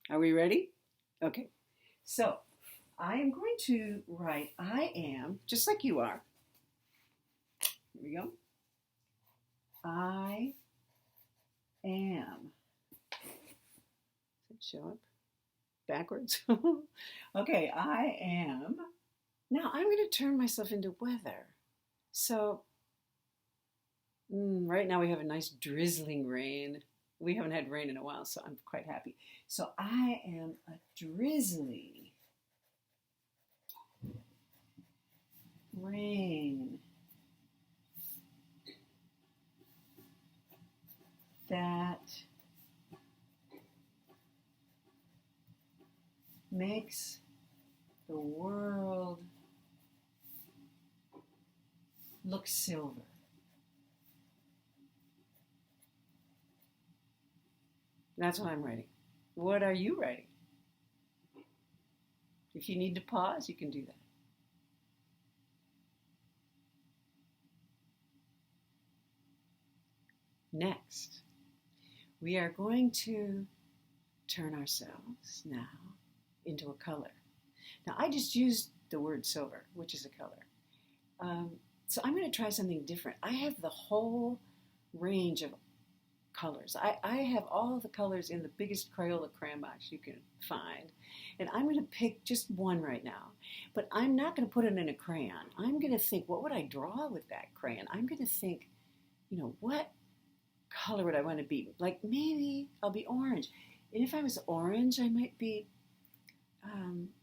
Are we ready? Okay. So I am going to write I am, just like you are. Here we go. I am. Does it show up backwards? Okay, I am. Now I'm going to turn myself into weather. So right now we have a nice drizzling rain. We haven't had rain in a while, so I'm quite happy. So I am a drizzly rain that makes the world look silver. That's what I'm writing. What are you writing? If you need to pause, you can do that. Next, we are going to turn ourselves now into a color. Now, I just used the word silver, which is a color. So I'm going to try something different. I have the whole range of colors. I have all the colors in the biggest Crayola crayon box you can find. And I'm going to pick just one right now. But I'm not going to put it in a crayon. I'm going to think, what would I draw with that crayon? I'm going to think, what color would I want to be? Like maybe I'll be orange. And if I was orange, I might be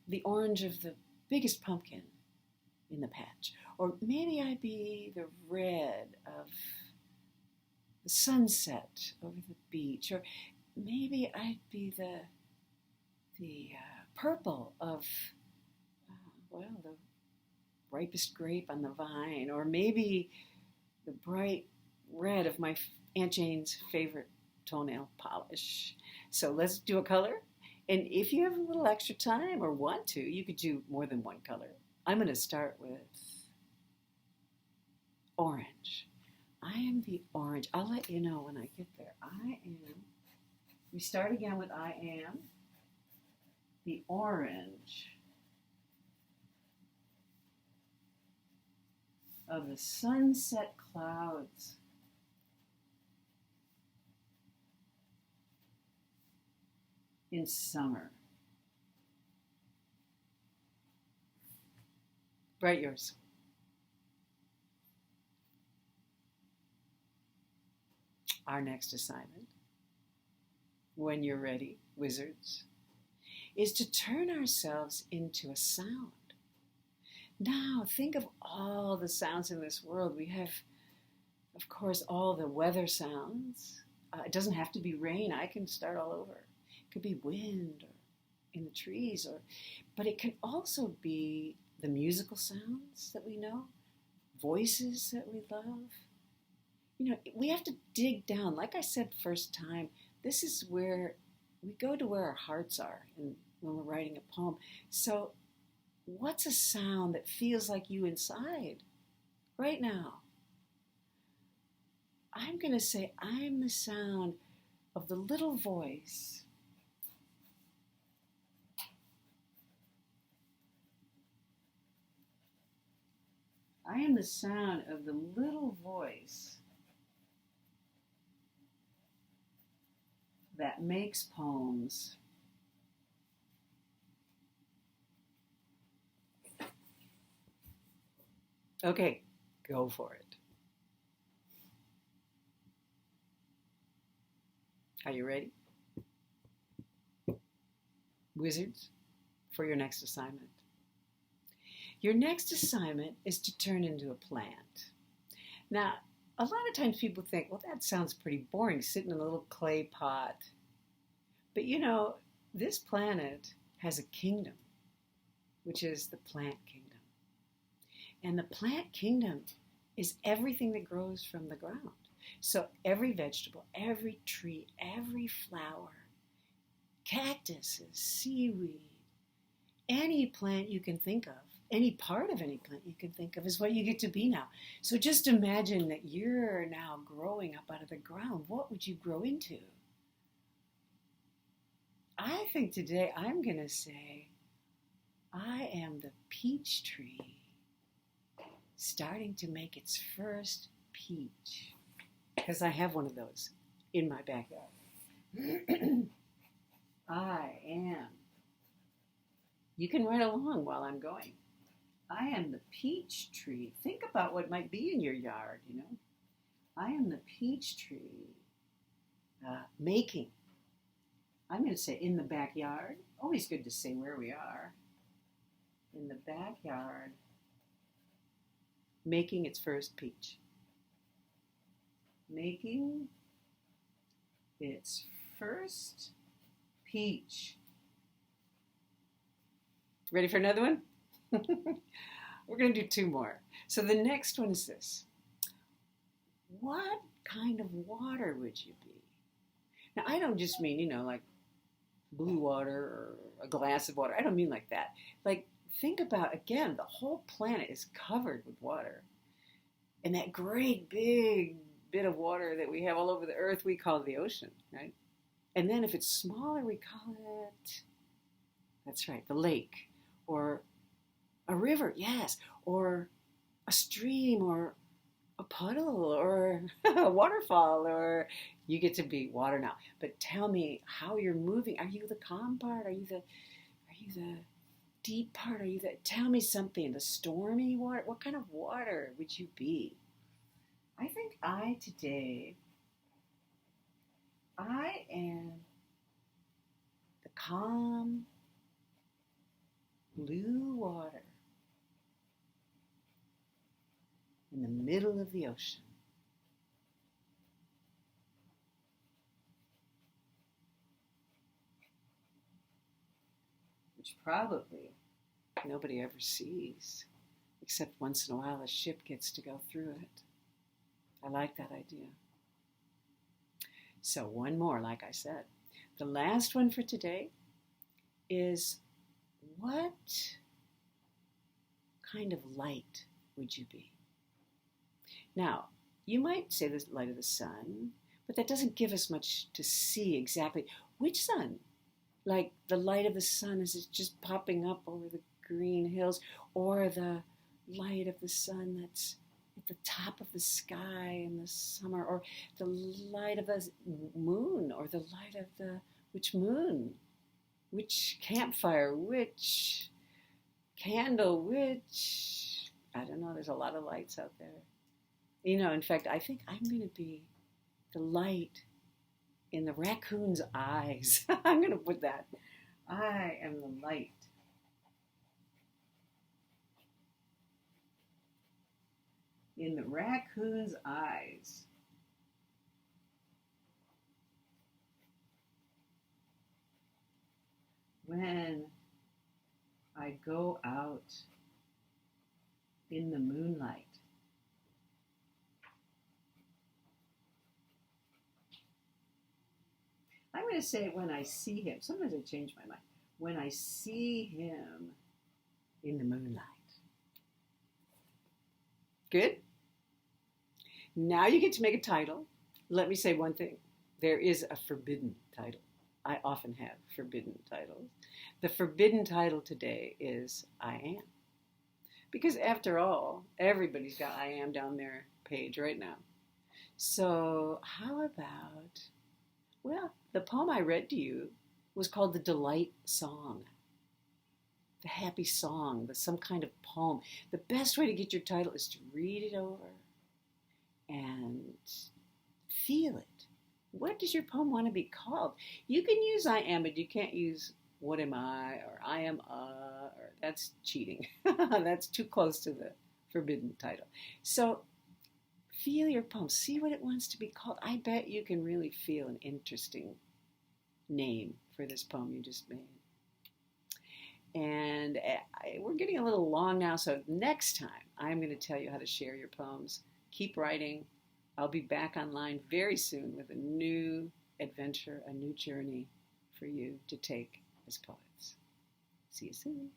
the orange of the biggest pumpkin in the patch. Or maybe I'd be the red of the sunset over the beach. Or maybe I'd be the purple of, the ripest grape on the vine. Or maybe the bright red of my Aunt Jane's favorite toenail polish. So let's do a color. And if you have a little extra time or want to, you could do more than one color. I'm going to start with orange. I am the orange. I'll let you know when I get there. I am. We start again with I am the orange of the sunset clouds in summer. Write yours. Our next assignment, when you're ready, wizards, is to turn ourselves into a sound. Now, think of all the sounds in this world. We have, of course, all the weather sounds. It doesn't have to be rain. I can start all over. It could be wind or in the trees, but it can also be the musical sounds that we know, voices that we love. We have to dig down. Like I said first time, this is where we go to where our hearts are when we're writing a poem. So what's a sound that feels like you inside right now? I'm going to say I'm the sound of the little voice I am the sound of the little voice that makes poems. Okay, go for it. Are you ready? Wizards, for your next assignment. Your next assignment is to turn into a plant. Now, a lot of times people think, well, that sounds pretty boring, sitting in a little clay pot. But this planet has a kingdom, which is the plant kingdom. And the plant kingdom is everything that grows from the ground. So every vegetable, every tree, every flower, cactuses, seaweed, any plant you can think of, any part of any plant you can think of is what you get to be now. So just imagine that you're now growing up out of the ground. What would you grow into? I think today I'm going to say, I am the peach tree starting to make its first peach. Because I have one of those in my backyard. I am. You can write along while I'm going. I am the peach tree. Think about what might be in your yard, you know. I am the peach tree making. I'm going to say in the backyard. Always good to say where we are. In the backyard, making its first peach. Making its first peach. Ready for another one? We're going to do two more. So the next one is this. What kind of water would you be? Now, I don't just mean, like blue water or a glass of water. I don't mean like that. Like, think about, again, the whole planet is covered with water. And that great big bit of water that we have all over the earth, we call the ocean, right? And then if it's smaller, we call it, that's right, the lake, or a river, yes, or a stream, or a puddle, or a waterfall, or you get to be water now. But tell me how you're moving. Are you the calm part? Are you the deep part? Tell me something. The stormy water? What kind of water would you be? I think I am the calm blue water in the middle of the ocean. Which probably nobody ever sees, except once in a while a ship gets to go through it. I like that idea. So one more, like I said. The last one for today is, what kind of light would you be? Now, you might say the light of the sun, but that doesn't give us much to see exactly. Which sun? Like the light of the sun, is it just popping up over the green hills, or the light of the sun that's at the top of the sky in the summer, or the light of the moon, or the light of the, which moon, which campfire, which candle, which, I don't know, there's a lot of lights out there. In fact, I think I'm going to be the light in the raccoon's eyes. I'm going to put that. I am the light in the raccoon's eyes. When I go out in the moonlight. I'm going to say when I see him. Sometimes I change my mind. When I see him in the moonlight. Good? Now you get to make a title. Let me say one thing. There is a forbidden title. I often have forbidden titles. The forbidden title today is I Am. Because after all, everybody's got I Am down their page right now. So how about, well, the poem I read to you was called The Delight Song. The happy song, some kind of poem. The best way to get your title is to read it over and feel it. What does your poem want to be called? You can use I am, but you can't use what am I, or I am or that's cheating. That's too close to the forbidden title. So feel your poem. See what it wants to be called. I bet you can really feel an interesting name for this poem you just made. And we're getting a little long now, so next time I'm going to tell you how to share your poems. Keep writing. I'll be back online very soon with a new adventure, a new journey for you to take as poets. See you soon.